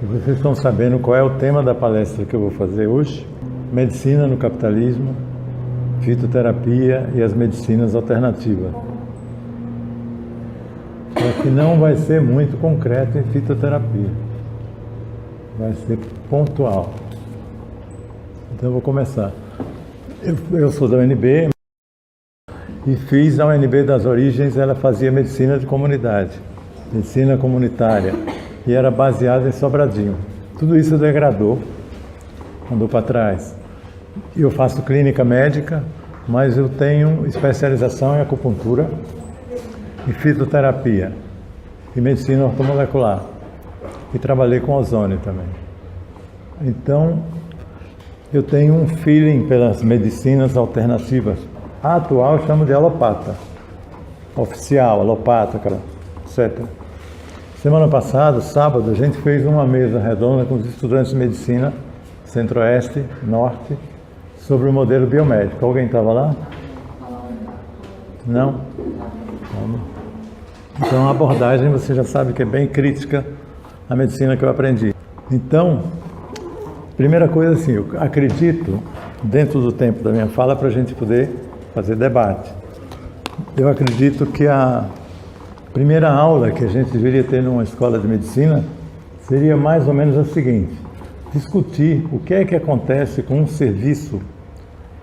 E vocês estão sabendo qual é o tema da palestra que eu vou fazer hoje? Medicina no capitalismo, fitoterapia e as medicinas alternativas. Só que não vai ser muito concreto em fitoterapia. Vai ser pontual. Então eu vou começar. Eu sou da UNB e fiz a UNB das origens, ela fazia medicina de comunidade, medicina comunitária, e era baseada em Sobradinho. Tudo isso degradou, andou para trás. Eu faço clínica médica, mas eu tenho especialização em acupuntura e fitoterapia e medicina ortomolecular. E trabalhei com ozônio também. Então, eu tenho um feeling pelas medicinas alternativas. A atual eu chamo de alopata, oficial, alopata, etc. Semana passada, sábado, a gente fez uma mesa redonda com os estudantes de medicina, centro-oeste, norte, sobre o modelo biomédico. Alguém estava lá? Não? Então a abordagem você já sabe que é bem crítica à medicina que eu aprendi. Então, primeira coisa assim, eu acredito, dentro do tempo da minha fala, para a gente poder fazer debate. Eu acredito que a primeira aula que a gente deveria ter numa escola de medicina seria mais ou menos a seguinte: discutir o que é que acontece com um serviço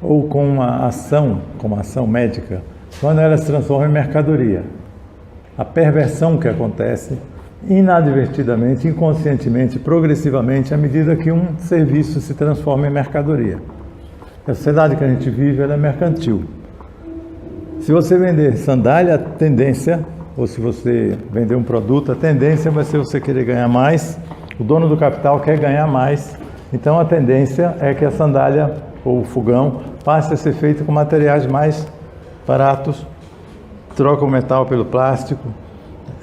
ou com uma ação, como a ação médica, quando ela se transforma em mercadoria. A perversão que acontece inadvertidamente, inconscientemente, progressivamente, à medida que um serviço se transforma em mercadoria. A sociedade que a gente vive, ela é mercantil. Se você vender sandália, a tendência, ou se você vender um produto, a tendência vai ser você querer ganhar mais. O dono do capital quer ganhar mais. Então a tendência é que a sandália ou o fogão passe a ser feito com materiais mais baratos, troca o metal pelo plástico,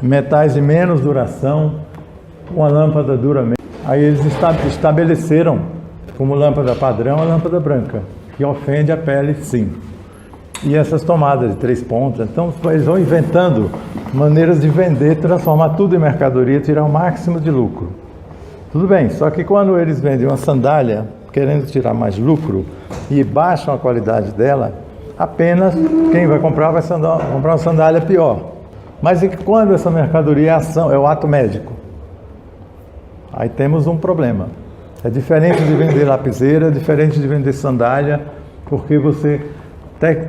metais de menos duração, uma lâmpada dura menos. Aí eles estabeleceram como lâmpada padrão a lâmpada branca, que ofende a pele, sim. E essas tomadas de 3 pontas, então eles vão inventando maneiras de vender, transformar tudo em mercadoria, tirar o máximo de lucro. Tudo bem, só que quando eles vendem uma sandália, querendo tirar mais lucro, e baixam a qualidade dela, apenas quem vai comprar vai comprar uma sandália pior. Mas e quando essa mercadoria é ação, é o ato médico? Aí temos um problema. É diferente de vender lapiseira, é diferente de vender sandália, porque você,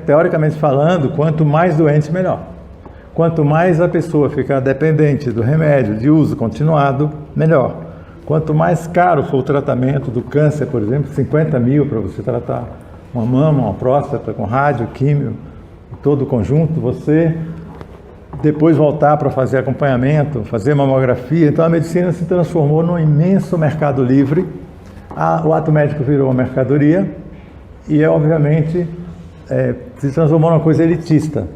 teoricamente falando, quanto mais doente, melhor. Quanto mais a pessoa ficar dependente do remédio de uso continuado, melhor. Quanto mais caro for o tratamento do câncer, por exemplo, 50 mil para você tratar uma mama, uma próstata com rádio, químio, todo o conjunto, você depois voltar para fazer acompanhamento, fazer mamografia. Então a medicina se transformou num imenso mercado livre. O ato médico virou uma mercadoria e, obviamente, se transformou numa coisa elitista.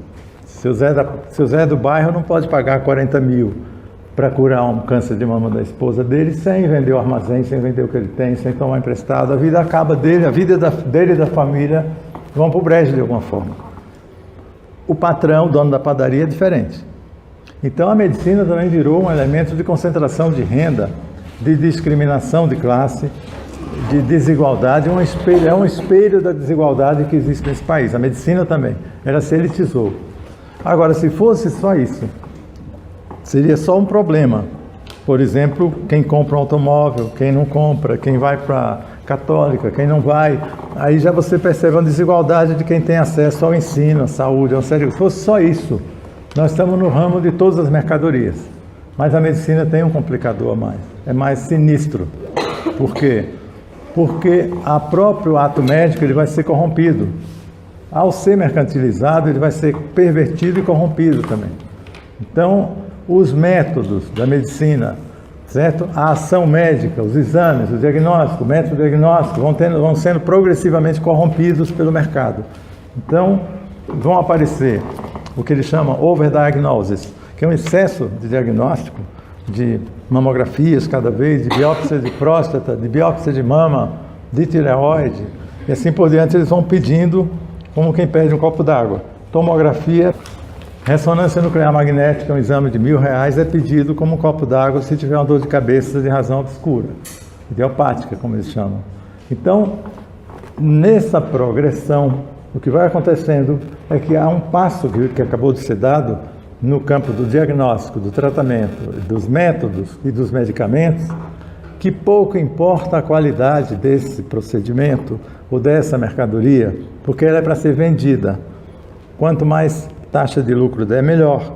Seu Zé do bairro não pode pagar 40 mil para curar um câncer de mama da esposa dele sem vender o armazém, sem vender o que ele tem, sem tomar emprestado. A vida acaba dele, a vida dele e da família vão para o brejo de alguma forma. O patrão, o dono da padaria, é diferente. Então a medicina também virou um elemento de concentração de renda, de discriminação de classe, de desigualdade, é um espelho da desigualdade que existe nesse país. A medicina também, ela se elitizou. Agora, se fosse só isso, seria só um problema. Por exemplo, quem compra um automóvel, quem não compra, quem vai para católica, quem não vai. Aí já você percebe uma desigualdade de quem tem acesso ao ensino, à saúde, ao serviço. Se fosse só isso, nós estamos no ramo de todas as mercadorias. Mas a medicina tem um complicador a mais. É mais sinistro. Por quê? Porque o próprio ato médico ele vai ser corrompido. Ao ser mercantilizado, ele vai ser pervertido e corrompido também. Então, os métodos da medicina, certo? A ação médica, os exames, o diagnóstico, o método diagnóstico vão sendo progressivamente corrompidos pelo mercado. Então, vão aparecer o que ele chama overdiagnosis, que é um excesso de diagnóstico, de mamografias cada vez, de biópsia de próstata, de biópsia de mama, de tireoide, e assim por diante. Eles vão pedindo como quem pede um copo d'água. Tomografia, Ressonância nuclear magnética, um exame de R$1.000, é pedido como um copo d'água se tiver uma dor de cabeça de razão obscura, idiopática, como eles chamam. Então, nessa progressão, o que vai acontecendo é que há um passo que acabou de ser dado no campo do diagnóstico, do tratamento, dos métodos e dos medicamentos, que pouco importa a qualidade desse procedimento ou dessa mercadoria, porque ela é para ser vendida. Quanto mais taxa de lucro der, melhor.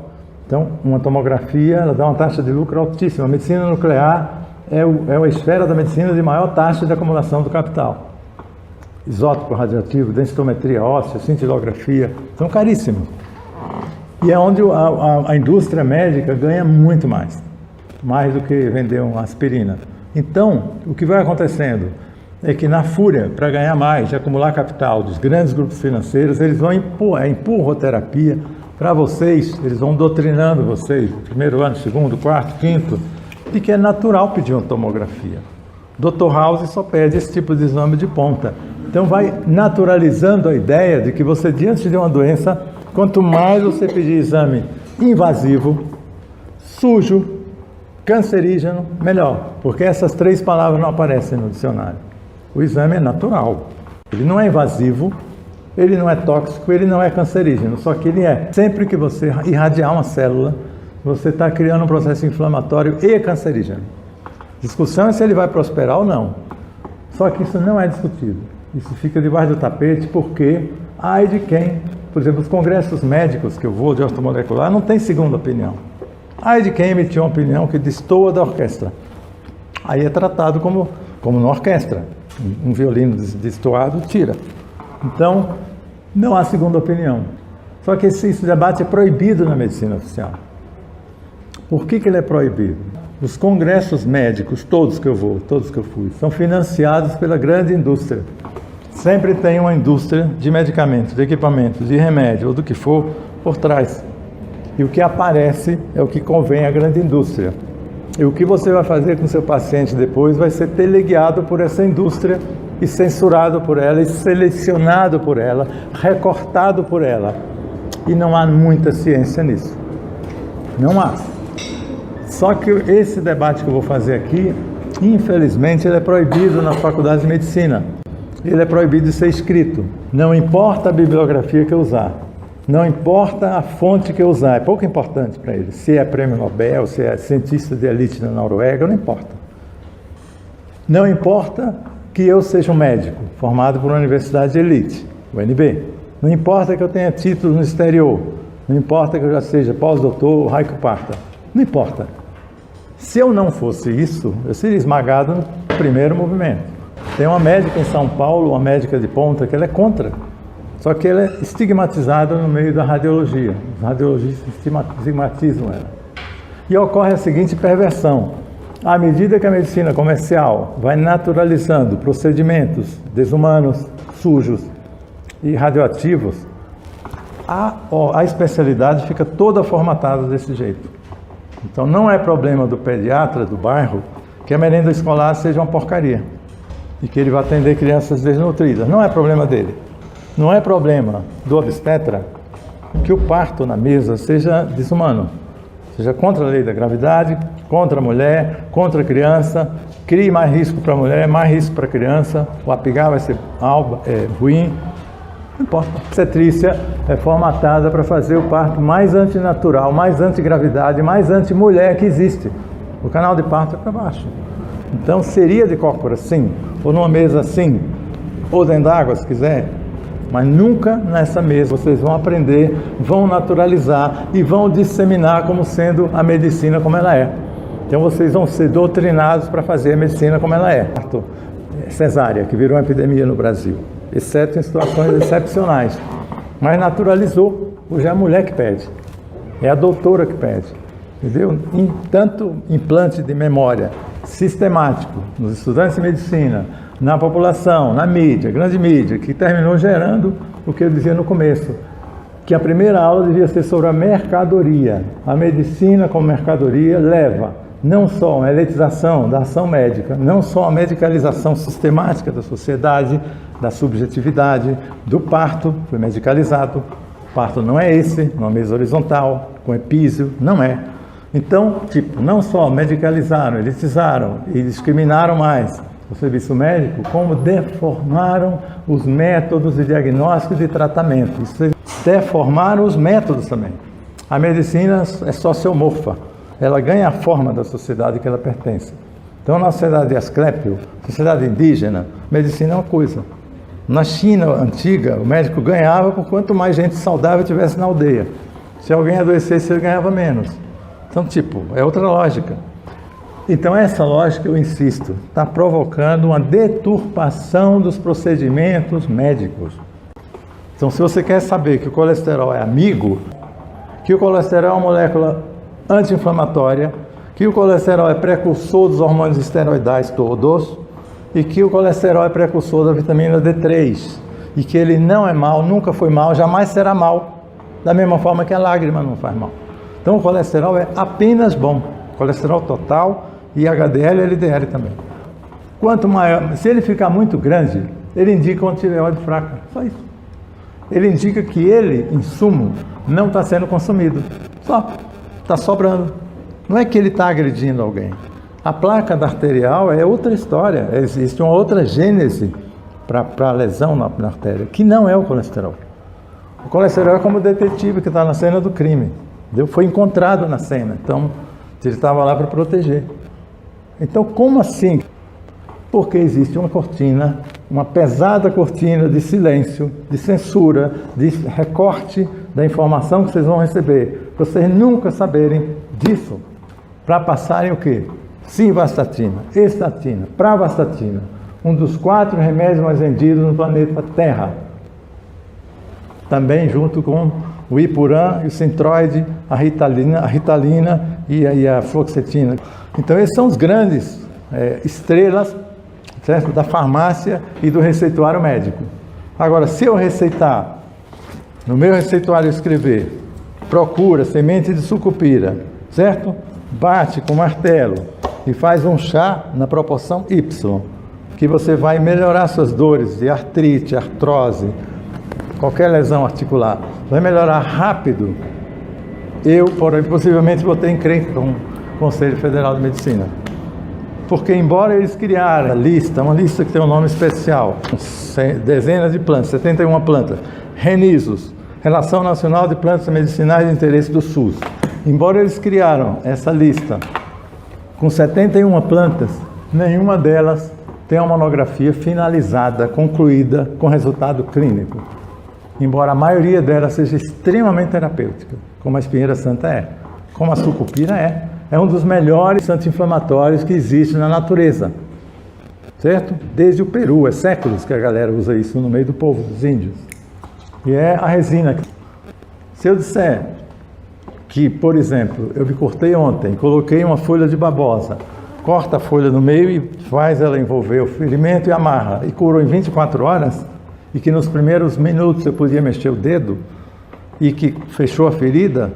Então, uma tomografia, ela dá uma taxa de lucro altíssima. A medicina nuclear é a esfera da medicina de maior taxa de acumulação do capital. Isótopo radioativo, densitometria óssea, cintilografia, são caríssimos. E é onde a indústria médica ganha muito mais do que vender uma aspirina. Então, o que vai acontecendo é que na fúria, para ganhar mais, de acumular capital dos grandes grupos financeiros, eles vão empurroterapia para vocês, eles vão doutrinando vocês, primeiro ano, segundo, quarto, quinto, de que é natural pedir uma tomografia. Dr. House só pede esse tipo de exame de ponta. Então vai naturalizando a ideia de que você, diante de uma doença, quanto mais você pedir exame invasivo, sujo, cancerígeno, melhor, porque essas 3 palavras não aparecem no dicionário. O exame é natural, ele não é invasivo, ele não é tóxico, ele não é cancerígeno, só que ele é. Sempre que você irradiar uma célula, você está criando um processo inflamatório e cancerígeno. Discussão é se ele vai prosperar ou não. Só que isso não é discutido. Isso fica debaixo do tapete porque, ai de quem, por exemplo, os congressos médicos que eu vou de ortomolecular não tem segunda opinião. Ai de quem emitiu uma opinião que destoa da orquestra. Aí é tratado como na orquestra. Um violino destoado tira. Então, não há segunda opinião. Só que esse debate é proibido na medicina oficial. Por que ele é proibido? Os congressos médicos, todos que eu fui, são financiados pela grande indústria. Sempre tem uma indústria de medicamentos, de equipamentos, de remédio ou do que for por trás. E o que aparece é o que convém à grande indústria. E o que você vai fazer com o seu paciente depois vai ser teleguiado por essa indústria e censurado por ela, e selecionado por ela, recortado por ela. E não há muita ciência nisso. Não há. Só que esse debate que eu vou fazer aqui, infelizmente, ele é proibido na faculdade de medicina. Ele é proibido de ser escrito. Não importa a bibliografia que eu usar. Não importa a fonte que eu usar, é pouco importante para ele. Se é prêmio Nobel, se é cientista de elite na Noruega, não importa. Não importa que eu seja um médico formado por uma universidade de elite, UNB. Não importa que eu tenha títulos no exterior. Não importa que eu já seja pós-doutor, Raico Parta. Não importa. Se eu não fosse isso, eu seria esmagado no primeiro movimento. Tem uma médica em São Paulo, uma médica de ponta, que ela é contra. Só que ela é estigmatizada no meio da radiologia. Os radiologistas estigmatizam ela. E ocorre a seguinte perversão. À medida que a medicina comercial vai naturalizando procedimentos desumanos, sujos e radioativos, a especialidade fica toda formatada desse jeito. Então não é problema do pediatra do bairro que a merenda escolar seja uma porcaria e que ele vai atender crianças desnutridas. Não é problema dele. Não é problema do obstetra que o parto na mesa seja desumano, seja contra a lei da gravidade, contra a mulher, contra a criança, crie mais risco para a mulher, mais risco para a criança, o apigar vai ser ruim. Não importa. A obstetrícia é formatada para fazer o parto mais antinatural, mais antigravidade, mais anti-mulher que existe. O canal de parto é para baixo. Então seria de cócora sim, ou numa mesa assim, ou dentro d'água se quiser, mas nunca nessa mesa. Vocês vão aprender, vão naturalizar e vão disseminar como sendo a medicina como ela é. Então vocês vão ser doutrinados para fazer a medicina como ela é. Cesárea, que virou uma epidemia no Brasil, exceto em situações excepcionais. Mas naturalizou, hoje é a mulher que pede, é a doutora que pede, entendeu? Tanto implante de memória sistemático nos estudantes de medicina, na população, na mídia, grande mídia, que terminou gerando o que eu dizia no começo, que a primeira aula devia ser sobre a mercadoria. A medicina como mercadoria leva não só uma elitização da ação médica, não só a medicalização sistemática da sociedade, da subjetividade, do parto, foi medicalizado, O parto não é esse, numa mesa horizontal, com epísio, não é. Então, não só medicalizaram, elitizaram e discriminaram mais o serviço médico, como deformaram os métodos de diagnóstico e de tratamento. Isso deformaram os métodos também. A medicina é sociomorfa, ela ganha a forma da sociedade que ela pertence. Então, na sociedade de Asclépio, sociedade indígena, medicina é uma coisa. Na China antiga, o médico ganhava por quanto mais gente saudável tivesse na aldeia. Se alguém adoecesse, ele ganhava menos. Então, é outra lógica. Então, essa lógica, eu insisto, está provocando uma deturpação dos procedimentos médicos. Então, se você quer saber que o colesterol é amigo, que o colesterol é uma molécula anti-inflamatória, que o colesterol é precursor dos hormônios esteroidais todos, e que o colesterol é precursor da vitamina D3, e que ele não é mal, nunca foi mal, jamais será mal, da mesma forma que a lágrima não faz mal. Então, o colesterol é apenas bom, colesterol total e HDL e LDL também. Quanto maior, se ele ficar muito grande, ele indica uma tireoide fraca, só isso. Ele indica que ele, em sumo, não está sendo consumido, só, está sobrando. Não é que ele está agredindo alguém. A placa da arterial é outra história, existe uma outra gênese para a lesão na artéria, que não é o colesterol. O colesterol é como o detetive que está na cena do crime, entendeu? Foi encontrado na cena, então ele estava lá para proteger. Então, como assim? Porque existe uma cortina, uma pesada cortina de silêncio, de censura, de recorte da informação que vocês vão receber, para vocês nunca saberem disso, para passarem o quê? Simvastatina, estatina, pravastatina, um dos 4 remédios mais vendidos no planeta Terra. Também junto com o Ipuran e o Synthroid, a Ritalina e a Fluoxetina. Então esses são os grandes estrelas, certo? Da farmácia e do receituário médico. Agora, se eu receitar, no meu receituário escrever, procura semente de sucupira, certo? Bate com martelo e faz um chá na proporção Y, que você vai melhorar suas dores de artrite, artrose, qualquer lesão articular, vai melhorar rápido. Eu, possivelmente, vou ter encrenca com o Conselho Federal de Medicina. Porque, embora eles criaram uma lista que tem um nome especial, dezenas de plantas, 71 plantas, RENISOS, Relação Nacional de Plantas Medicinais de Interesse do SUS. Embora eles criaram essa lista com 71 plantas, nenhuma delas tem uma monografia finalizada, concluída, com resultado clínico. Embora a maioria delas seja extremamente terapêutica, como a espinheira santa é, como a sucupira é um dos melhores anti-inflamatórios que existe na natureza, certo? Desde o Peru, séculos que a galera usa isso no meio do povo, dos índios. E é a resina. Se eu disser que, por exemplo, eu me cortei ontem, coloquei uma folha de babosa, corta a folha no meio e faz ela envolver o ferimento e amarra, e curou em 24 horas, e que nos primeiros minutos eu podia mexer o dedo, e que fechou a ferida,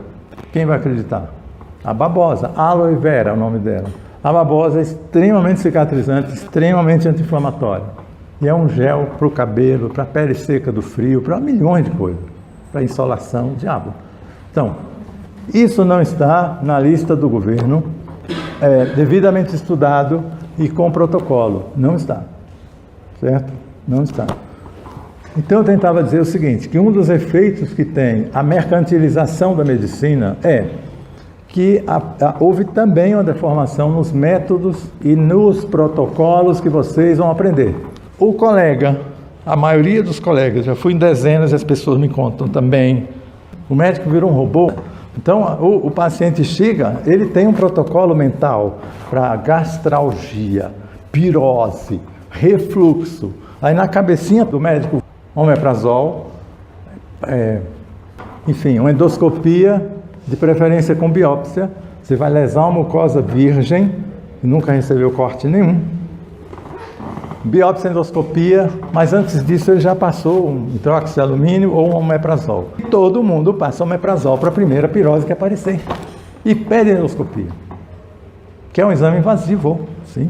quem vai acreditar? A babosa, aloe vera é o nome dela. A babosa é extremamente cicatrizante, extremamente anti-inflamatória. E é um gel para o cabelo, para a pele seca do frio, para milhões de coisas, para insolação, diabo. Então, isso não está na lista do governo, devidamente estudado e com protocolo. Não está, certo? Não está. Então eu tentava dizer o seguinte, que um dos efeitos que tem a mercantilização da medicina é que houve também uma deformação nos métodos e nos protocolos que vocês vão aprender. O colega, a maioria dos colegas, já fui em dezenas e as pessoas me contam também, o médico virou um robô. Então, o paciente chega, ele tem um protocolo mental para gastralgia, pirose, refluxo. Aí na cabecinha do médico, omeprazol, enfim, uma endoscopia, de preferência com biópsia. Você vai lesar uma mucosa virgem, que nunca recebeu corte nenhum. Biópsia, endoscopia, mas antes disso ele já passou um hidróxido de alumínio ou um omeprazol. Todo mundo passa omeprazol para a primeira pirose que aparecer. E pede endoscopia, que é um exame invasivo, sim.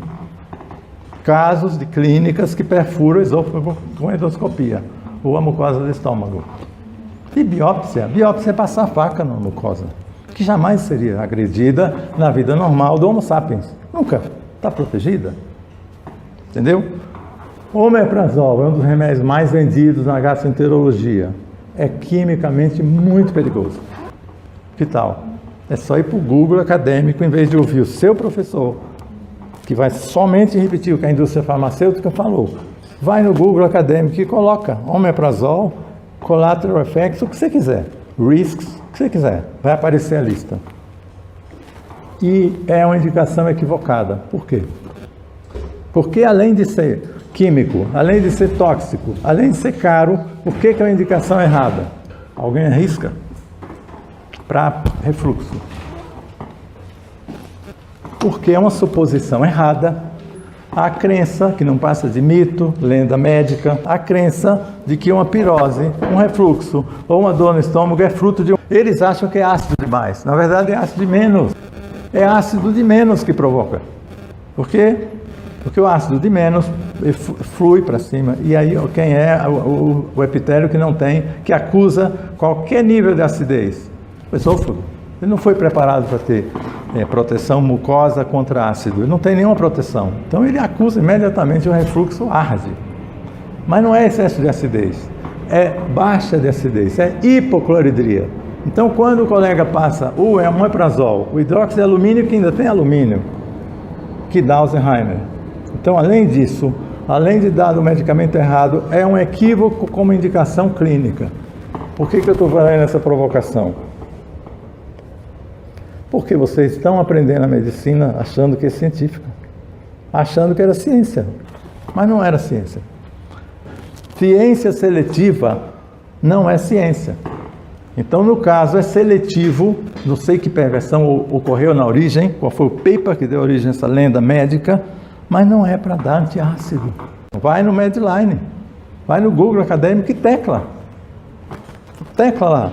Casos de clínicas que perfuram o esôfago com endoscopia, ou a mucosa do estômago. E biópsia? Biópsia é passar a faca na mucosa, que jamais seria agredida na vida normal do Homo sapiens. Nunca. Está protegida. Entendeu? Omeprazol é um dos remédios mais vendidos na gastroenterologia. É quimicamente muito perigoso. Que tal? É só ir para o Google acadêmico, em vez de ouvir o seu professor, que vai somente repetir o que a indústria farmacêutica falou. Vai no Google acadêmico e coloca omeprazol, collateral effects, o que você quiser. Risks, o que você quiser. Vai aparecer a lista. E é uma indicação equivocada. Por quê? Porque além de ser químico, além de ser tóxico, além de ser caro, por que é uma indicação errada? Alguém arrisca? Para refluxo. Porque é uma suposição errada, a crença, que não passa de mito, lenda médica, a crença de que uma pirose, um refluxo ou uma dor no estômago é fruto de... Eles acham que é ácido demais. Na verdade é ácido de menos. É ácido de menos que provoca. Por quê? Porque o ácido de menos flui para cima. E aí quem é o epitélio que não tem, que acusa qualquer nível de acidez? O esôfago. Ele não foi preparado para ter proteção mucosa contra ácido. Ele não tem nenhuma proteção. Então ele acusa imediatamente o refluxo arde. Mas não é excesso de acidez. É baixa de acidez. É hipocloridria. Então quando o colega passa o omeprazol, o hidróxido de alumínio, que ainda tem alumínio, que dá Alzheimer. Então além disso, além de dar o medicamento errado, é um equívoco como indicação clínica. Por que eu estou fazendo essa provocação? Porque vocês estão aprendendo a medicina achando que é científica, achando que era ciência, mas não era ciência. Ciência seletiva não é ciência. Então, no caso, é seletivo, não sei que perversão ocorreu na origem, qual foi o paper que deu origem a essa lenda médica, mas não é para dar antiácido. Vai no Medline, vai no Google acadêmico e tecla lá.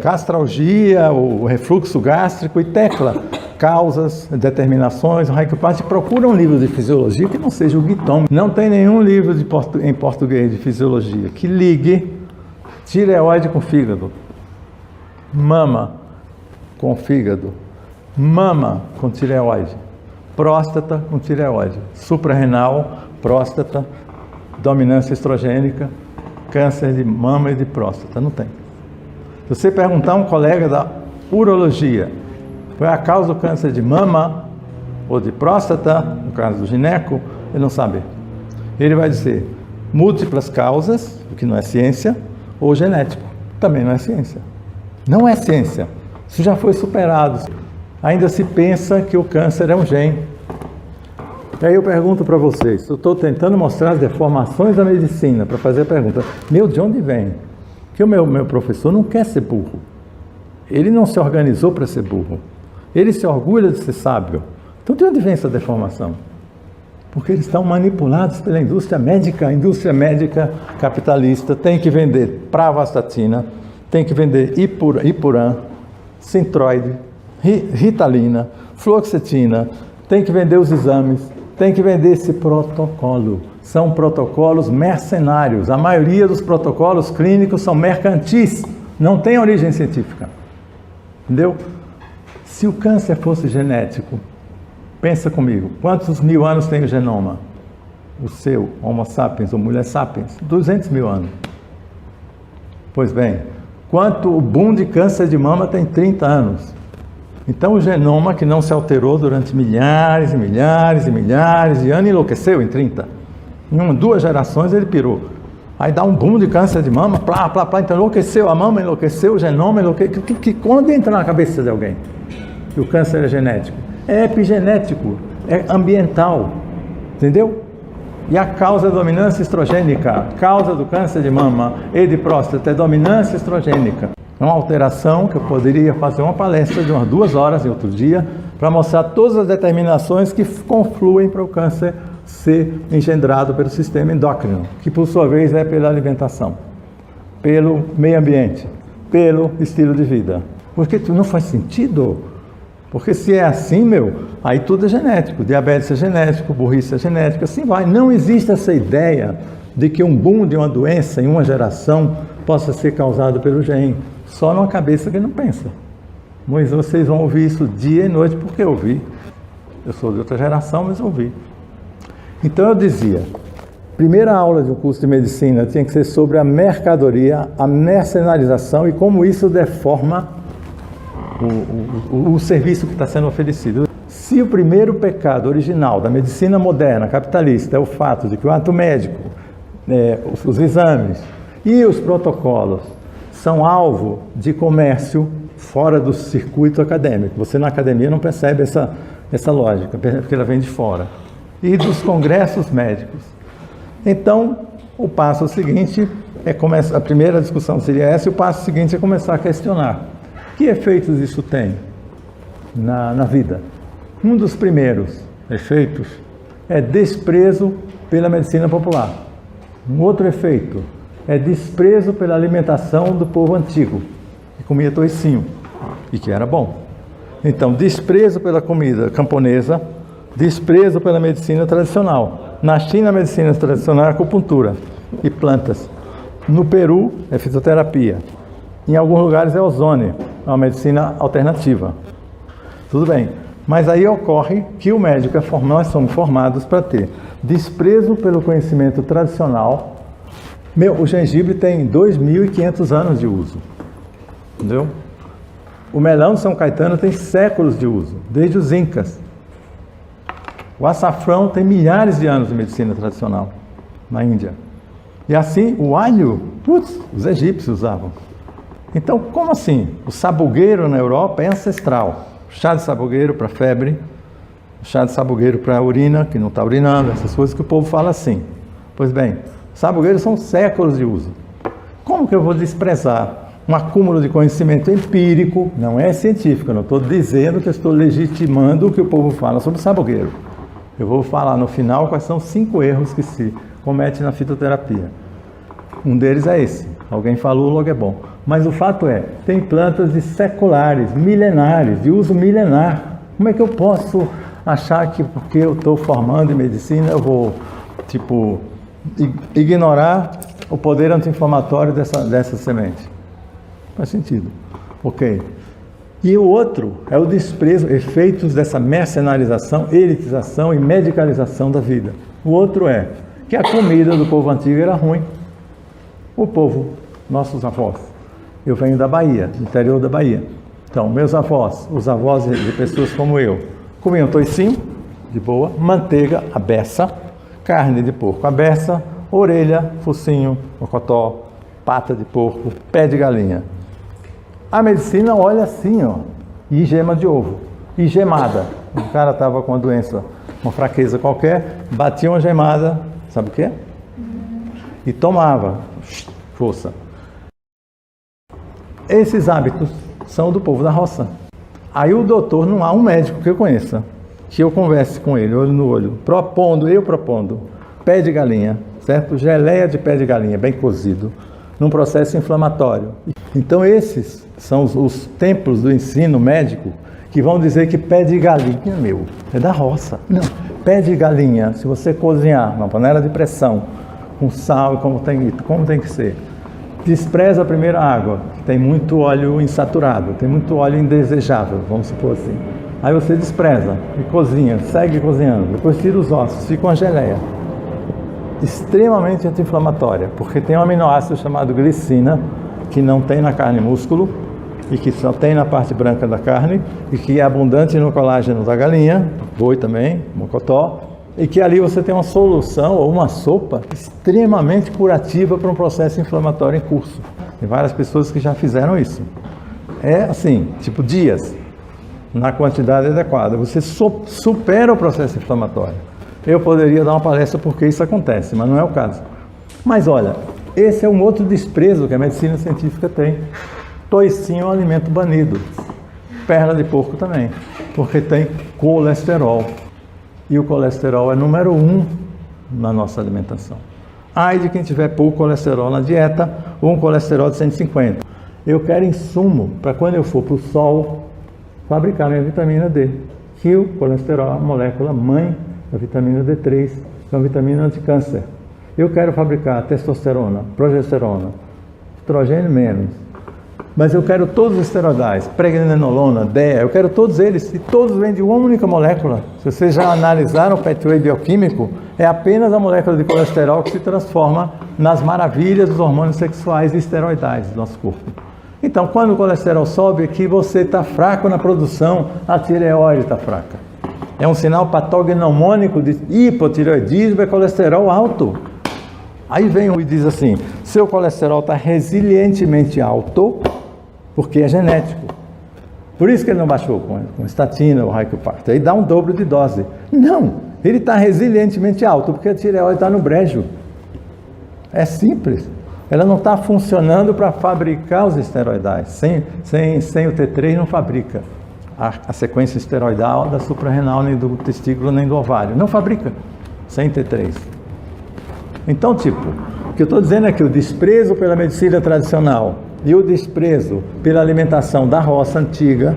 Gastralgia, o refluxo gástrico e tecla. Causas, determinações, Raikopati, procura um livro de fisiologia que não seja o Guiton. Não tem nenhum livro em português de fisiologia que ligue tireoide com fígado, mama com fígado, mama com tireoide, próstata com tireoide, suprarrenal, próstata, dominância estrogênica, câncer de mama e de próstata. Não tem. Se você perguntar a um colega da urologia qual é a causa do câncer de mama ou de próstata, no caso do gineco, ele não sabe. Ele vai dizer múltiplas causas, o que não é ciência, ou genético, também não é ciência. Não é ciência. Isso já foi superado. Ainda se pensa que o câncer é um gene. E aí eu pergunto para vocês, eu estou tentando mostrar as deformações da medicina, para fazer a pergunta, de onde vem? Que o meu professor não quer ser burro. Ele não se organizou para ser burro. Ele se orgulha de ser sábio. Então de onde vem essa deformação? Porque eles estão manipulados pela indústria médica. A indústria médica capitalista tem que vender pravastatina, tem que vender Ipuran, Sintroide, Ritalina, Fluoxetina, tem que vender os exames, tem que vender esse protocolo. São protocolos mercenários. A maioria dos protocolos clínicos são mercantis, não tem origem científica. Entendeu? Se o câncer fosse genético, pensa comigo, quantos mil anos tem o genoma? O seu, Homo sapiens ou Mulher sapiens? 200 mil anos. Pois bem, quanto o boom de câncer de mama tem 30 anos. Então o genoma que não se alterou durante milhares e milhares e milhares de anos enlouqueceu em 30. Em 2 gerações ele pirou. Aí dá um boom de câncer de mama, então enlouqueceu a mama, enlouqueceu o genoma, enlouqueceu. Quando entra na cabeça de alguém que o câncer é genético? É epigenético, é ambiental, entendeu? E a causa é dominância estrogênica. A causa do câncer de mama e de próstata é dominância estrogênica. É uma alteração que eu poderia fazer uma palestra de umas 2 horas em outro dia para mostrar todas as determinações que confluem para o câncer ser engendrado pelo sistema endócrino, que por sua vez é pela alimentação, pelo meio ambiente, pelo estilo de vida. Porque não faz sentido. Porque se é assim, aí tudo é genético. Diabetes é genético, burrice é genética, assim vai. Não existe essa ideia de que um boom de uma doença em uma geração possa ser causado pelo gene, só numa cabeça que não pensa. Mas vocês vão ouvir isso dia e noite, porque eu ouvi. Eu sou de outra geração, mas ouvi. Então eu dizia, primeira aula de um curso de medicina tinha que ser sobre a mercadoria, a mercenarização e como isso deforma o serviço que está sendo oferecido. Se o primeiro pecado original da medicina moderna, capitalista, é o fato de que o ato médico, os exames e os protocolos são alvo de comércio fora do circuito acadêmico. Você na academia não percebe essa lógica, porque ela vem de fora. E dos congressos médicos. Então, o passo seguinte é começar, a primeira discussão seria essa, e o passo seguinte é começar a questionar. Que efeitos isso tem na vida? Um dos primeiros efeitos é desprezo pela medicina popular. Um outro efeito é desprezo pela alimentação do povo antigo, que comia toicinho, e que era bom. Então, desprezo pela comida camponesa, desprezo pela medicina tradicional. Na China, a medicina tradicional é acupuntura e plantas. No Peru, é fisioterapia. Em alguns lugares é ozônio, é uma medicina alternativa. Tudo bem. Mas aí ocorre que o médico nós somos formados para ter desprezo pelo conhecimento tradicional. O gengibre tem 2.500 anos de uso. Entendeu? O melão de São Caetano tem séculos de uso, desde os incas. O açafrão tem milhares de anos de medicina tradicional na Índia. E assim, o alho, os egípcios usavam. Então, como assim? O sabugueiro na Europa é ancestral. Chá de sabugueiro para febre, chá de sabugueiro para urina, que não está urinando, essas coisas que o povo fala assim. Pois bem, sabugueiros são séculos de uso. Como que eu vou desprezar um acúmulo de conhecimento empírico, não é científico, eu não estou dizendo que eu estou legitimando o que o povo fala sobre o sabugueiro. Eu vou falar no final quais são 5 erros que se comete na fitoterapia. Um deles é esse. Alguém falou, logo é bom. Mas o fato é, tem plantas de seculares, milenares, de uso milenar. Como é que eu posso achar que porque eu estou formando em medicina, eu vou, ignorar o poder anti-inflamatório dessa semente? Faz sentido. Ok. E o outro é o desprezo, efeitos dessa mercenarização, elitização e medicalização da vida. O outro é que a comida do povo antigo era ruim. O povo, nossos avós. Eu venho da Bahia, do interior da Bahia. Então, meus avós, os avós de pessoas como eu, comiam toicinho, de boa, manteiga, a beça, carne de porco, a beça, orelha, focinho, mocotó, pata de porco, pé de galinha. A medicina olha assim, ó, e gema de ovo, e gemada. O cara estava com uma doença, uma fraqueza qualquer, batia uma gemada, sabe o que é? E tomava força. Esses hábitos são do povo da roça. Aí o doutor, não há um médico que eu conheça, que eu converse com ele, olho no olho, propondo, pé de galinha, certo? Geleia de pé de galinha, bem cozido, num processo inflamatório. Então esses são os templos do ensino médico que vão dizer que pé de galinha, é da roça. Não, pé de galinha, se você cozinhar numa panela de pressão, com sal, como tem que ser, despreza a primeira água, que tem muito óleo insaturado, tem muito óleo indesejável, vamos supor assim. Aí você despreza e cozinha, segue cozinhando, depois tira os ossos, fica uma geleia. Extremamente anti-inflamatória, porque tem um aminoácido chamado glicina, que não tem na carne e músculo, e que só tem na parte branca da carne, e que é abundante no colágeno da galinha, boi também, mocotó, e que ali você tem uma solução ou uma sopa extremamente curativa para um processo inflamatório em curso. Tem várias pessoas que já fizeram isso. É assim, dias, na quantidade adequada. Você supera o processo inflamatório. Eu poderia dar uma palestra porque isso acontece, mas não é o caso. Mas olha, esse é um outro desprezo que a medicina científica tem. Toicinho é um alimento banido. Perna de porco também, porque tem colesterol. E o colesterol é número 1 na nossa alimentação. Ai de quem tiver pouco colesterol na dieta, ou um colesterol de 150. Eu quero insumo para quando eu for para o sol, fabricar minha vitamina D. Que o colesterol é a molécula mãe da vitamina D3, que é uma vitamina anticâncer. Eu quero fabricar testosterona, progesterona, estrogênio menos. Mas eu quero todos os esteroidais, pregnenolona, DEA, eu quero todos eles, e todos vêm de uma única molécula. Se vocês já analisaram o pathway bioquímico, é apenas a molécula de colesterol que se transforma nas maravilhas dos hormônios sexuais e esteroidais do nosso corpo. Então, quando o colesterol sobe aqui, você está fraco na produção, a tireoide está fraca. É um sinal patognomônico de hipotireoidismo, é colesterol alto. Aí vem um e diz assim, seu colesterol está resilientemente alto, porque é genético. Por isso que ele não baixou com estatina ou Rycopart. Aí dá um dobro de dose. Não, ele está resilientemente alto, porque a tireoide está no brejo. É simples. Ela não está funcionando para fabricar os esteroidais. Sem o T3 não fabrica a sequência esteroidal da suprarrenal, nem do testículo, nem do ovário. Não fabrica sem T3. Então, tipo, o que eu estou dizendo é que o desprezo pela medicina tradicional e o desprezo pela alimentação da roça antiga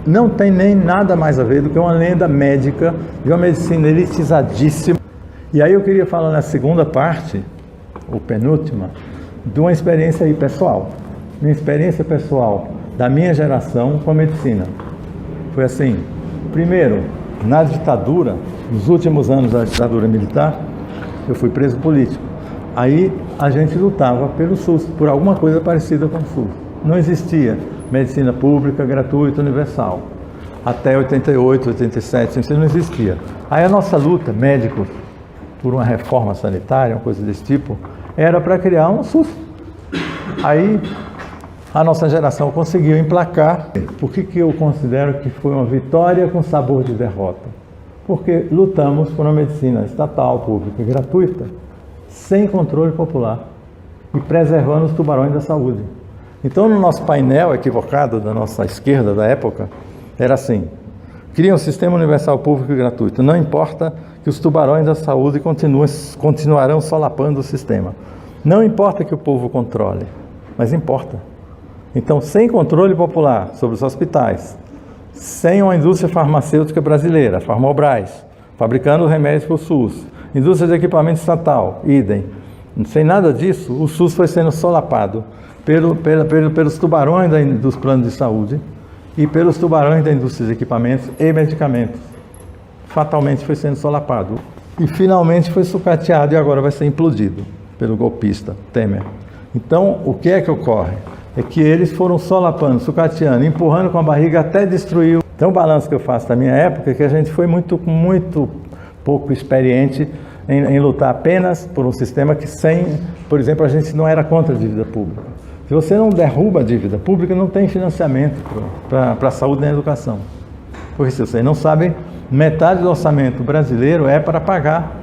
não tem nem nada mais a ver do que uma lenda médica de uma medicina elitizadíssima. E aí eu queria falar na segunda parte, ou penúltima, de uma experiência aí pessoal. Minha experiência pessoal da minha geração com a medicina. Foi assim, primeiro, na ditadura, nos últimos anos da ditadura militar, eu fui preso político. Aí a gente lutava pelo SUS, por alguma coisa parecida com o SUS. Não existia medicina pública, gratuita, universal. Até 88, 87, isso não existia. Aí a nossa luta, médicos, por uma reforma sanitária, uma coisa desse tipo, era para criar um SUS. Aí a nossa geração conseguiu emplacar. Por que eu considero que foi uma vitória com sabor de derrota? Porque lutamos por uma medicina estatal, pública e gratuita, sem controle popular e preservando os tubarões da saúde. Então, no nosso painel equivocado da nossa esquerda da época, era assim: cria um sistema universal público e gratuito, não importa que os tubarões da saúde continuarão solapando o sistema. Não importa que o povo controle, mas importa. Então, sem controle popular sobre os hospitais, sem uma indústria farmacêutica brasileira, Farmobras, fabricando remédios para o SUS, indústria de equipamento estatal, idem. Sem nada disso, o SUS foi sendo solapado pelos tubarões dos planos de saúde e pelos tubarões da indústria de equipamentos e medicamentos. Fatalmente foi sendo solapado. E finalmente foi sucateado e agora vai ser implodido pelo golpista Temer. Então, o que é que ocorre? É que eles foram solapando, sucateando, empurrando com a barriga até destruir. Então, o balanço que eu faço da minha época é que a gente foi muito pouco experiente em lutar apenas por um sistema que por exemplo, a gente não era contra a dívida pública. Se você não derruba a dívida pública, não tem financiamento para a saúde e a educação. Porque se vocês não sabem, metade do orçamento brasileiro é para pagar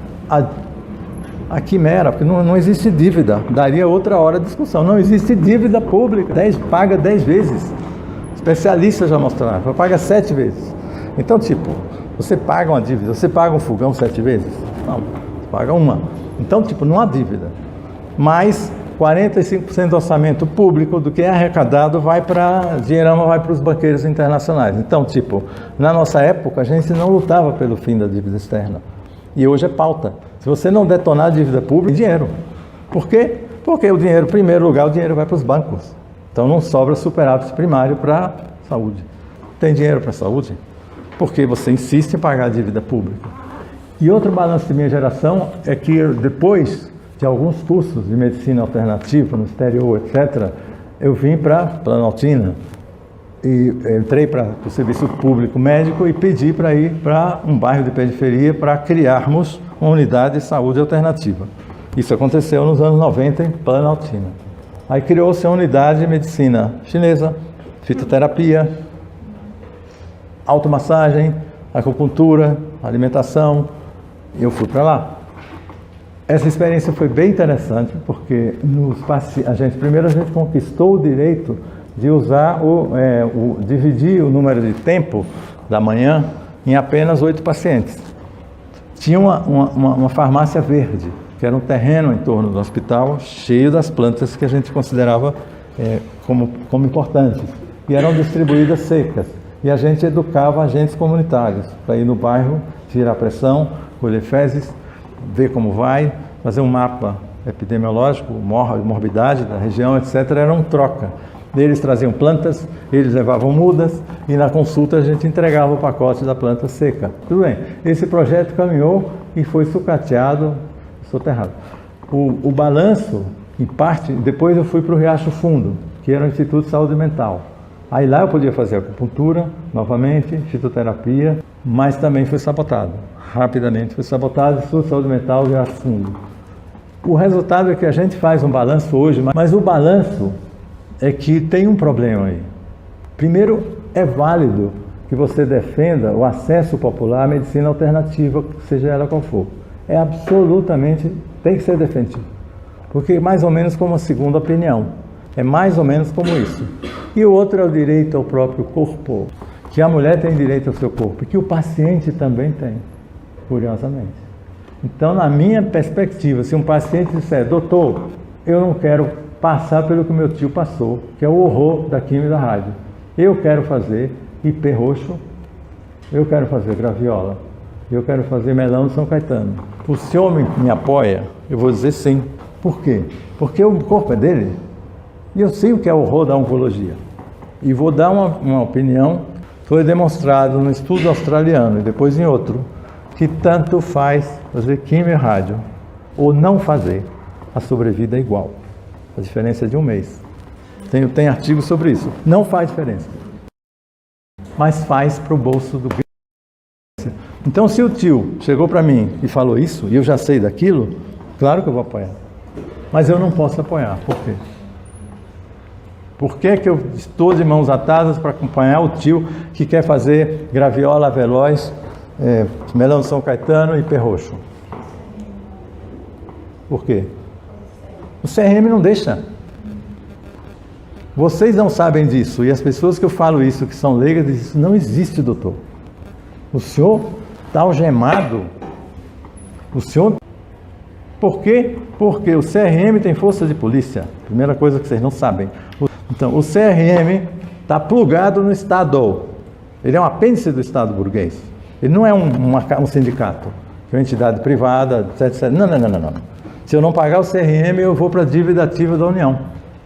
a quimera, porque não existe dívida. Daria outra hora de discussão. Não existe dívida pública. Paga 10 vezes. Especialistas já mostraram. Paga 7 vezes. Então, tipo, você paga uma dívida, você paga um fogão 7 vezes? Não, você paga uma. Então, tipo, não há dívida. Mas 45% do orçamento público do que é arrecadado dinheirão vai para os banqueiros internacionais. Então, tipo, na nossa época, a gente não lutava pelo fim da dívida externa. E hoje é pauta. Se você não detonar a dívida pública, dinheiro. Por quê? Porque o dinheiro, em primeiro lugar, o dinheiro vai para os bancos. Então não sobra superávit primário para a saúde. Tem dinheiro para a saúde? Porque você insiste em pagar a dívida pública. E outro balanço de minha geração é que depois de alguns cursos de medicina alternativa no exterior, etc., eu vim para Planaltina e entrei para o serviço público médico e pedi para ir para um bairro de periferia para criarmos uma unidade de saúde alternativa. Isso aconteceu nos anos 90 em Planaltina. Aí criou-se a unidade de medicina chinesa, fitoterapia, automassagem, acupuntura, alimentação, e eu fui para lá. Essa experiência foi bem interessante, porque primeiro a gente conquistou o direito de usar dividir o número de tempo da manhã em apenas 8 pacientes. Tinha uma farmácia verde, que era um terreno em torno do hospital, cheio das plantas que a gente considerava como importantes, e eram distribuídas secas. E a gente educava agentes comunitários para ir no bairro, tirar a pressão, colher fezes, ver como vai, fazer um mapa epidemiológico, morbidade da região, etc., eram troca. Eles traziam plantas, eles levavam mudas e na consulta a gente entregava o pacote da planta seca. Tudo bem, esse projeto caminhou e foi sucateado, soterrado. O balanço, em parte, depois eu fui para o Riacho Fundo, que era o Instituto de Saúde Mental. Aí lá eu podia fazer acupuntura, novamente, fitoterapia, mas também foi sabotado. Rapidamente foi sabotado, Instituto de Saúde Mental, Riacho Fundo. O resultado é que a gente faz um balanço hoje, mas o balanço é que tem um problema aí. Primeiro, é válido que você defenda o acesso popular à medicina alternativa, seja ela qual for. É absolutamente, tem que ser defendido. Porque é mais ou menos como a segunda opinião. É mais ou menos como isso. E o outro é o direito ao próprio corpo. Que a mulher tem direito ao seu corpo, e que o paciente também tem, curiosamente. Então, na minha perspectiva, se um paciente disser, doutor, eu não quero passar pelo que meu tio passou, que é o horror da quimio e da rádio. Eu quero fazer IP roxo, eu quero fazer graviola, eu quero fazer melão de São Caetano. O senhor me apoia? Eu vou dizer sim. Por quê? Porque o corpo é dele e eu sei o que é o horror da oncologia. E vou dar uma opinião, foi demonstrado no estudo australiano e depois em outro, que tanto faz fazer quimio e rádio ou não fazer, a sobrevida é igual. A diferença é de um mês. Tem artigos sobre isso. Não faz diferença. Mas faz para o bolso do... Então, se o tio chegou para mim e falou isso, e eu já sei daquilo, claro que eu vou apoiar. Mas eu não posso apoiar. Por quê? Por que que eu estou de mãos atadas para acompanhar o tio que quer fazer graviola veloz, melão de São Caetano e IP roxo? Por quê? O CRM não deixa. Vocês não sabem disso, e as pessoas que eu falo isso, que são leigas, dizem, isso não existe, doutor. O senhor está algemado. O senhor... Por quê? Porque o CRM tem força de polícia. Primeira coisa que vocês não sabem. Então, o CRM está plugado no Estado. Ele é um apêndice do Estado burguês. Ele não é um sindicato, que é uma entidade privada, etc. Não. Se eu não pagar o CRM, eu vou para a dívida ativa da União.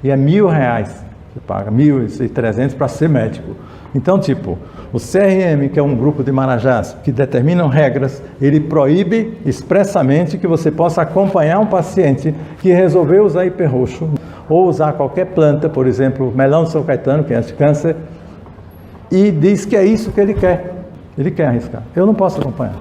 E é R$1.000. Você paga 1.300 para ser médico. Então, tipo, o CRM, que é um grupo de marajás que determinam regras, ele proíbe expressamente que você possa acompanhar um paciente que resolveu usar IP roxo ou usar qualquer planta, por exemplo, melão de São Caetano, que é anti-câncer, e diz que é isso que ele quer. Ele quer arriscar. Eu não posso acompanhar.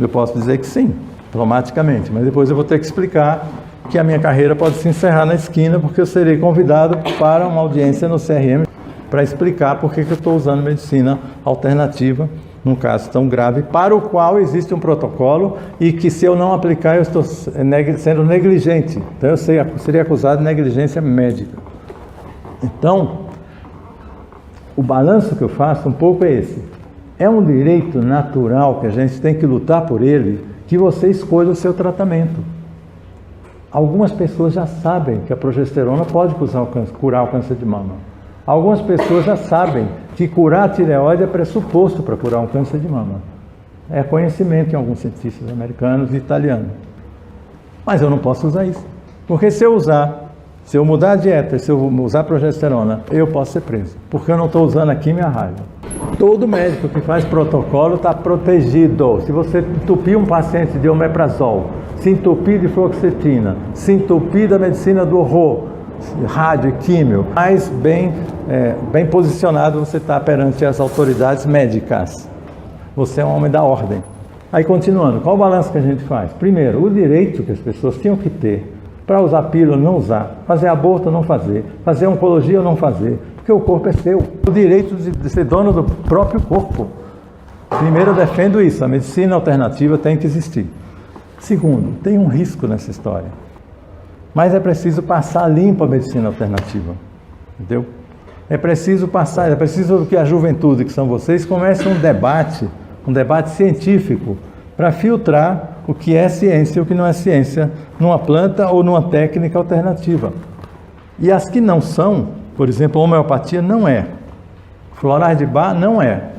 Eu posso dizer que sim, diplomaticamente, mas depois eu vou ter que explicar que a minha carreira pode se encerrar na esquina, porque eu serei convidado para uma audiência no CRM para explicar por que eu estou usando medicina alternativa num caso tão grave, para o qual existe um protocolo e que, se eu não aplicar, eu estou sendo negligente. Então, eu seria acusado de negligência médica. Então, o balanço que eu faço um pouco é esse. É um direito natural que a gente tem que lutar por ele, que você escolha o seu tratamento. Algumas pessoas já sabem que a progesterona pode curar o câncer de mama. Algumas pessoas já sabem que curar a tireoide é pressuposto para curar um câncer de mama. É conhecimento em alguns cientistas americanos e italianos. Mas eu não posso usar isso. Porque se eu mudar a dieta, se eu usar progesterona, eu posso ser preso. Porque eu não estou usando a quimio e a rádio. Todo médico que faz protocolo está protegido. Se você entupir um paciente de omeprazol, se entupir de fluoxetina, se entupir da medicina do horror, rádio e químio, mais bem posicionado você está perante as autoridades médicas. Você é um homem da ordem. Aí, continuando, qual o balanço que a gente faz? Primeiro, o direito que as pessoas tinham que ter para usar pílula ou não usar, fazer aborto ou não fazer oncologia ou não fazer, porque o corpo é seu. O direito de ser dono do próprio corpo. Primeiro, eu defendo isso, a medicina alternativa tem que existir. Segundo, tem um risco nessa história. Mas é preciso passar limpo a medicina alternativa, entendeu? É preciso que a juventude, que são vocês, comece um debate científico, para filtrar o que é ciência e o que não é ciência, numa planta ou numa técnica alternativa. E as que não são, por exemplo, a homeopatia não é, florais de Bach não é,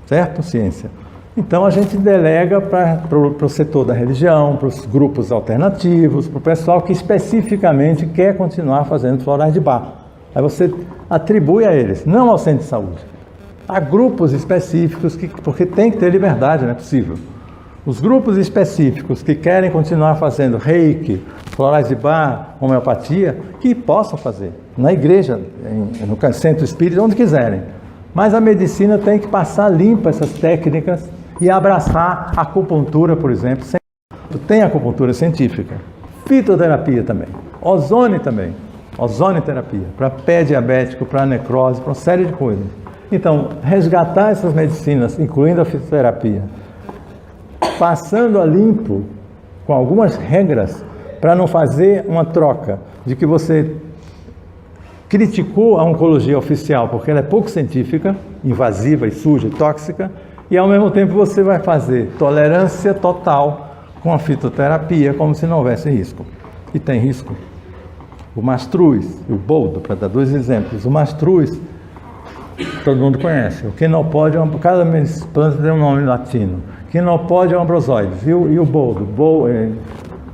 certo? Ciência. Então a gente delega para o setor da religião, para os grupos alternativos, para o pessoal que especificamente quer continuar fazendo florais de Bach. Aí você atribui a eles, não ao centro de saúde. Há grupos específicos, porque tem que ter liberdade, não é possível. Os grupos específicos que querem continuar fazendo reiki, florais de Bach, homeopatia, que possam fazer, na igreja, no centro espírita, onde quiserem. Mas a medicina tem que passar limpa essas técnicas e abraçar a acupuntura, por exemplo. Tem acupuntura científica, fitoterapia também, ozônio também, ozonioterapia, para pé diabético, para necrose, para uma série de coisas. Então, resgatar essas medicinas, incluindo a fitoterapia, passando a limpo com algumas regras para não fazer uma troca de que você criticou a oncologia oficial porque ela é pouco científica, invasiva e suja e tóxica, e ao mesmo tempo você vai fazer tolerância total com a fitoterapia como se não houvesse risco. E tem risco. O mastruz e o boldo, para dar dois exemplos. O mastruz, todo mundo conhece. O quinopódio, cada planta tem um nome latino. Quinopódio ambrosoides. E o boldo?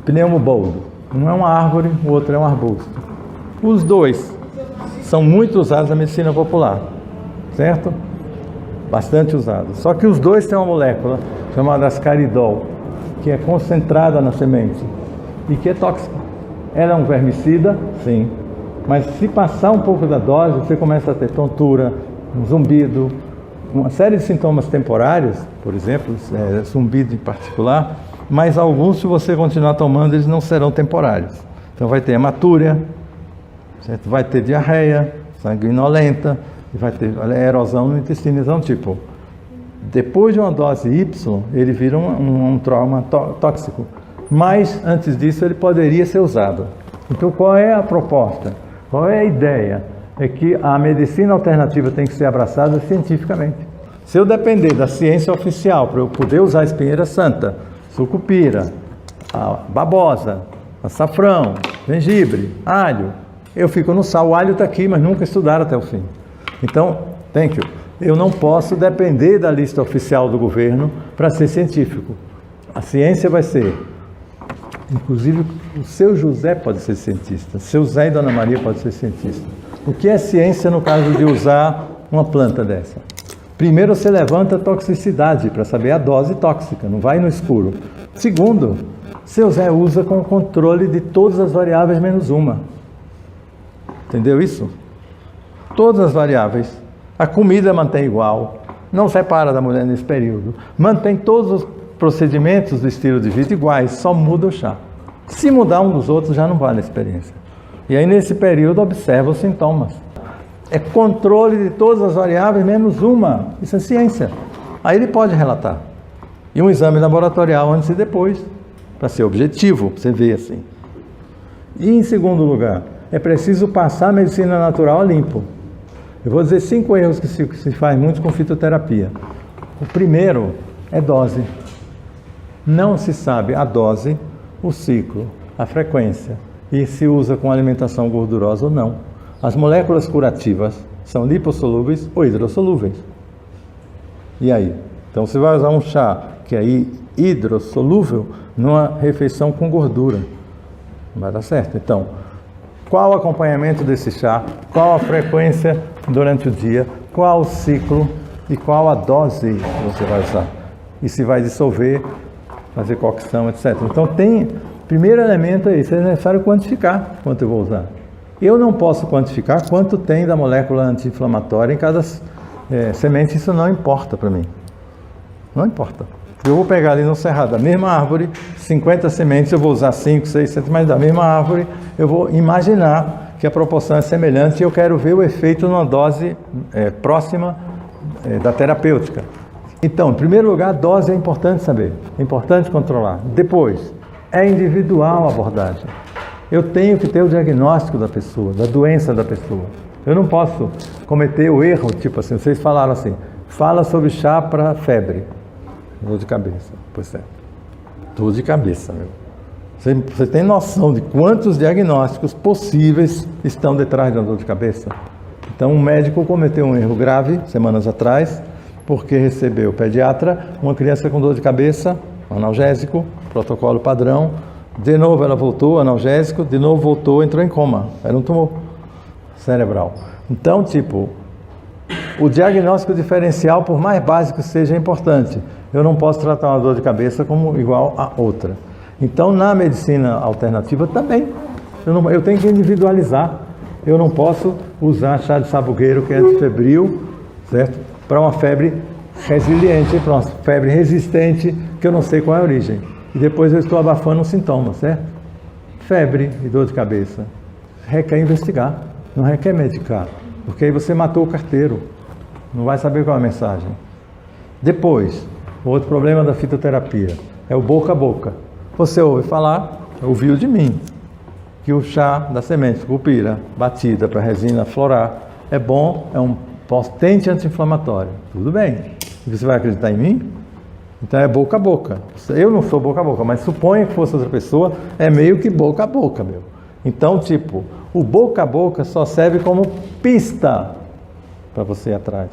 Pneumoboldo. Um é uma árvore, o outro é um arbusto. Os dois são muito usados na medicina popular, certo? Bastante usados. Só que os dois têm uma molécula chamada ascaridol, que é concentrada na semente e que é tóxica. Ela é um vermicida, sim, mas se passar um pouco da dose, você começa a ter tontura, um zumbido, uma série de sintomas temporários, por exemplo, zumbido em particular, mas alguns, se você continuar tomando, eles não serão temporários. Então vai ter hematúria, certo? Vai ter diarreia sanguinolenta, e vai ter erosão no intestino. Então, tipo, depois de uma dose Y, ele vira um trauma tóxico. Mas, antes disso, ele poderia ser usado. Então, qual é a proposta? Qual é a ideia? É que a medicina alternativa tem que ser abraçada cientificamente. Se eu depender da ciência oficial para eu poder usar a espinheira santa, sucupira, a babosa, açafrão, gengibre, alho, eu fico no sal. O alho está aqui, mas nunca estudaram até o fim. Então, eu não posso depender da lista oficial do governo para ser científico. A ciência vai ser, inclusive o seu José pode ser cientista, seu Zé e Dona Maria pode ser cientista. O que é ciência no caso de usar uma planta dessa? Primeiro, você levanta a toxicidade para saber a dose tóxica, não vai no escuro. Segundo, seu Zé usa com o controle de todas as variáveis menos uma. Entendeu isso? Todas as variáveis. A comida mantém igual, não separa da mulher nesse período. Mantém todos os procedimentos do estilo de vida iguais, só muda o chá. Se mudar um dos outros, já não vale a experiência. E aí, nesse período, observa os sintomas. É controle de todas as variáveis, menos uma. Isso é ciência. Aí ele pode relatar. E um exame laboratorial antes e depois, para ser objetivo, para você ver assim. E, em segundo lugar, é preciso passar a medicina natural a limpo. Eu vou dizer 5 erros que se faz muito com fitoterapia. O primeiro é dose. Não se sabe a dose, o ciclo, a frequência e se usa com alimentação gordurosa ou não. As moléculas curativas são lipossolúveis ou hidrossolúveis. E aí? Então você vai usar um chá que é hidrossolúvel numa refeição com gordura. Não vai dar certo. Então, qual o acompanhamento desse chá? Qual a frequência durante o dia? Qual o ciclo? E qual a dose que você vai usar? E se vai dissolver, fazer cocção, etc. Então primeiro elemento é isso, é necessário quantificar quanto eu vou usar. Eu não posso quantificar quanto tem da molécula anti-inflamatória em cada semente, isso não importa para mim. Não importa. Eu vou pegar ali no cerrado da mesma árvore, 50 sementes, eu vou usar 5, 6, 7, mas da mesma árvore, eu vou imaginar que a proporção é semelhante e eu quero ver o efeito numa dose próxima da terapêutica. Então, em primeiro lugar, a dose é importante saber, é importante controlar. Depois, é individual a abordagem. Eu tenho que ter o diagnóstico da pessoa, da doença da pessoa. Eu não posso cometer o erro, tipo assim, vocês falaram assim, fala sobre chá para febre. Dor de cabeça. Pois é. Dor de cabeça, meu. Você tem noção de quantos diagnósticos possíveis estão detrás de uma dor de cabeça? Então, um médico cometeu um erro grave, semanas atrás, porque recebeu pediatra, uma criança com dor de cabeça, analgésico, protocolo padrão, de novo ela voltou, analgésico, de novo voltou, entrou em coma, era um tumor cerebral. Então, tipo, o diagnóstico diferencial, por mais básico seja, é importante. Eu não posso tratar uma dor de cabeça como igual a outra. Então, na medicina alternativa também, eu tenho que individualizar. Eu não posso usar chá de sabugueiro, que é antifebril, certo? Para uma febre resiliente, para uma febre resistente, que eu não sei qual é a origem. E depois eu estou abafando um sintoma, certo? Febre e dor de cabeça. Requer investigar, não requer medicar. Porque aí você matou o carteiro. Não vai saber qual é a mensagem. Depois, o outro problema da fitoterapia é o boca a boca. Você ouve falar, ouviu de mim, que o chá da semente cupira, batida para resina florar, é bom, é um potente anti-inflamatório. Tudo bem. E você vai acreditar em mim? Então é boca a boca. Eu não sou boca a boca, mas suponha que fosse outra pessoa, é meio que boca a boca, meu. Então, tipo, o boca a boca só serve como pista para você ir atrás.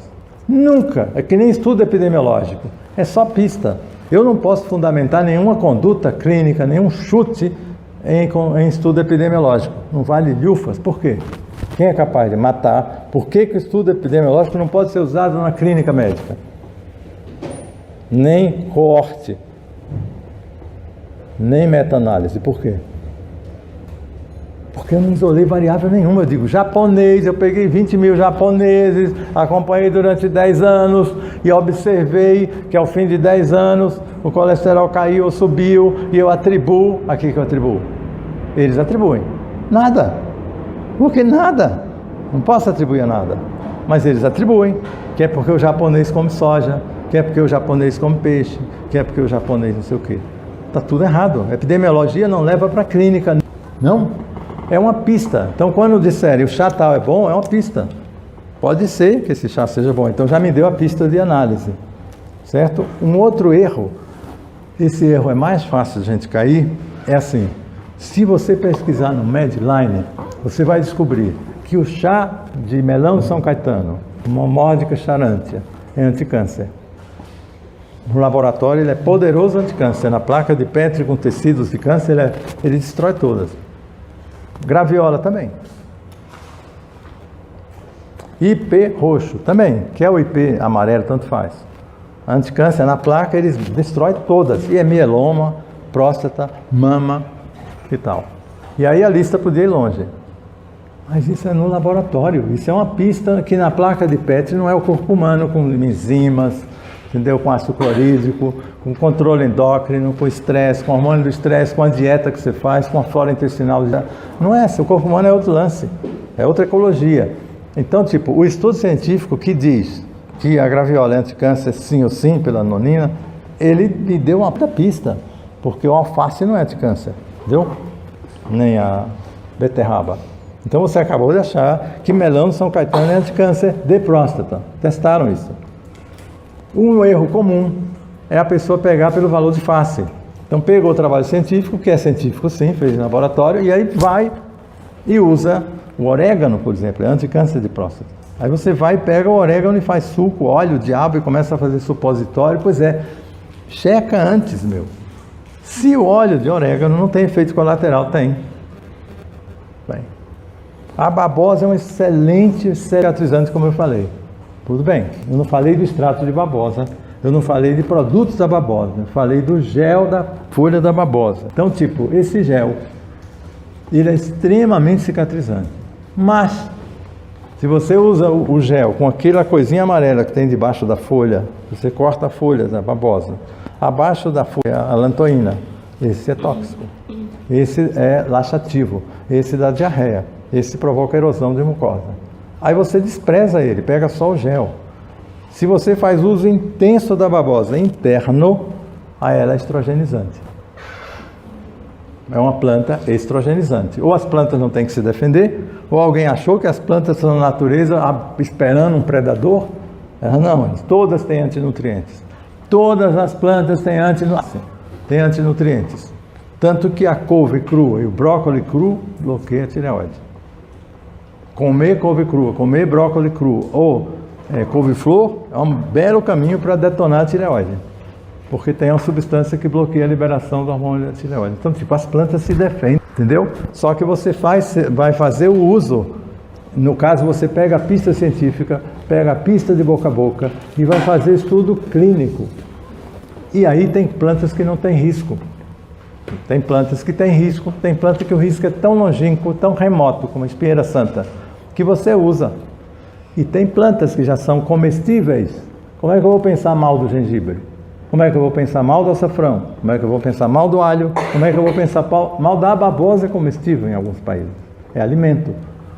Nunca, é que nem estudo epidemiológico, é só pista. Eu não posso fundamentar nenhuma conduta clínica, nenhum chute em estudo epidemiológico. Não vale lhufas. Por quê? Quem é capaz de matar? Por que o estudo epidemiológico não pode ser usado na clínica médica? Nem coorte, nem meta-análise. Por quê? Porque eu não isolei variável nenhuma. Eu digo, japonês, eu peguei 20 mil japoneses, acompanhei durante 10 anos e observei que ao fim de 10 anos o colesterol caiu ou subiu e eu atribuo. Aqui que eu atribuo? Eles atribuem. Nada. Porque nada. Não posso atribuir a nada. Mas eles atribuem. Que é porque o japonês come soja, que é porque o japonês come peixe, que é porque o japonês não sei o quê. Está tudo errado. A epidemiologia não leva para a clínica. Não. É uma pista. Então, quando disserem o chá tal é bom, é uma pista. Pode ser que esse chá seja bom. Então, já me deu a pista de análise. Certo? Um outro erro, esse erro é mais fácil de a gente cair, é assim. Se você pesquisar no Medline, você vai descobrir que o chá de melão de São Caetano, Momordica charantia, é anticâncer. No laboratório, ele é poderoso anticâncer. Na placa de Petri com tecidos de câncer, ele destrói todas. Graviola também. IP roxo também, que é o IP amarelo, tanto faz. Anticâncer na placa, eles destrói todas. E é mieloma, próstata, mama e tal. E aí a lista podia ir longe. Mas isso é no laboratório. Isso é uma pista que na placa de Petri não é o corpo humano com enzimas, entendeu? Com ácido clorídrico, com controle endócrino, com estresse, com hormônio do estresse, com a dieta que você faz, com a flora intestinal. Não é essa, o corpo humano é outro lance, é outra ecologia. Então, tipo, o estudo científico que diz que a graviola é anticâncer sim ou sim pela nonina, ele me deu uma pista, porque o alface não é anticâncer, entendeu? Nem a beterraba. Então você acabou de achar que melão de São Caetano é anticâncer de próstata. Testaram isso. Um erro comum é a pessoa pegar pelo valor de face. Então pegou o trabalho científico, que é científico sim, fez no laboratório, e aí vai e usa o orégano, por exemplo, é anticâncer de próstata. Aí você vai e pega o orégano e faz suco, óleo, diabo e começa a fazer supositório. Pois é, checa antes, meu. Se o óleo de orégano não tem efeito colateral, tem. Bem, a babosa é um excelente cicatrizante, como eu falei. Tudo bem, eu não falei do extrato de babosa, eu não falei de produtos da babosa, eu falei do gel da folha da babosa. Então, tipo, esse gel, ele é extremamente cicatrizante. Mas, se você usa o gel com aquela coisinha amarela que tem debaixo da folha, você corta a folha da babosa, abaixo da folha a lantoína, esse é tóxico, esse é laxativo, esse dá diarreia, esse provoca erosão de mucosa. Aí você despreza ele, pega só o gel. Se você faz uso intenso da babosa interno, aí ela é estrogenizante. É uma planta estrogenizante. Ou as plantas não têm que se defender, ou alguém achou que as plantas são na natureza esperando um predador. Não, todas têm antinutrientes. Todas as plantas têm antinutrientes. Tanto que a couve crua e o brócolis cru bloqueiam a tireoide. Comer couve crua, comer brócolis cru ou couve-flor é um belo caminho para detonar a tireoide, porque tem uma substância que bloqueia a liberação do hormônio da tireoide. Então, tipo, as plantas se defendem, entendeu? Só que você vai fazer o uso, no caso você pega a pista científica, pega a pista de boca a boca e vai fazer estudo clínico. E aí tem plantas que não tem risco. Tem plantas que têm risco, tem planta que o risco é tão longínquo, tão remoto, como a espinheira santa, que você usa. E tem plantas que já são comestíveis. Como é que eu vou pensar mal do gengibre? Como é que eu vou pensar mal do açafrão? Como é que eu vou pensar mal do alho? Como é que eu vou pensar mal da babosa comestível em alguns países? É alimento.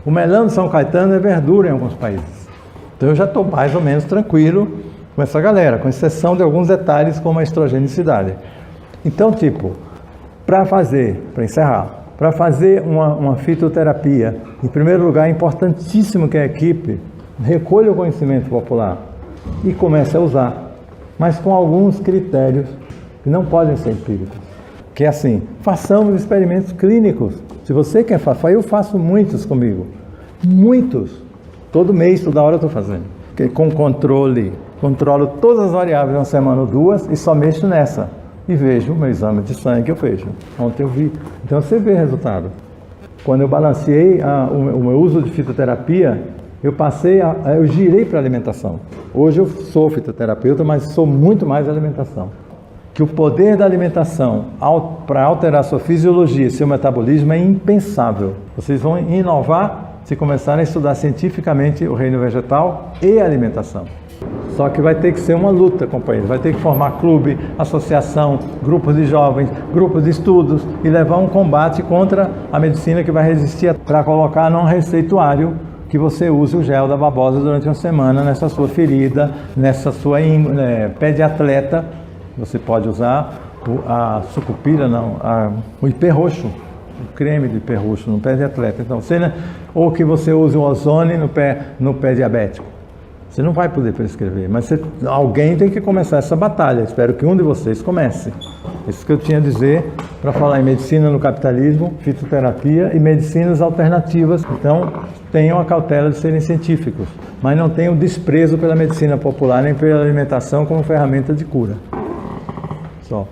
O melão de São Caetano é verdura em alguns países. Então eu já estou mais ou menos tranquilo com essa galera, com exceção de alguns detalhes como a estrogenicidade. Então, tipo, para encerrar, para fazer uma fitoterapia, em primeiro lugar, é importantíssimo que a equipe recolha o conhecimento popular e comece a usar, mas com alguns critérios que não podem ser empíricos. Que é assim, façamos experimentos clínicos. Se você quer fazer, eu faço muitos comigo. Muitos. Todo mês, toda hora eu estou fazendo. Com controle. Controlo todas as variáveis uma semana ou duas e só mexo nessa. E vejo o meu exame de sangue, eu vejo. Ontem eu vi. Então você vê resultado. Quando eu balanceei o meu uso de fitoterapia, eu girei para a alimentação. Hoje eu sou fitoterapeuta, mas sou muito mais alimentação. Que o poder da alimentação para alterar sua fisiologia e seu metabolismo é impensável. Vocês vão inovar se começarem a estudar cientificamente o reino vegetal e a alimentação. Só que vai ter que ser uma luta, companheiros. Vai ter que formar clube, associação, grupos de jovens, grupos de estudos e levar um combate contra a medicina que vai resistir para colocar num receituário que você use o gel da babosa durante uma semana nessa sua ferida, nessa sua pé de atleta. Você pode usar a sucupira, o hiperroxo, o creme de hiperroxo no pé de atleta. Então, ou que você use o ozônio no pé diabético. Você não vai poder prescrever, mas alguém tem que começar essa batalha. Espero que um de vocês comece. Isso que eu tinha a dizer para falar em medicina no capitalismo, fitoterapia e medicinas alternativas. Então, tenham a cautela de serem científicos, mas não tenham desprezo pela medicina popular nem pela alimentação como ferramenta de cura. Só.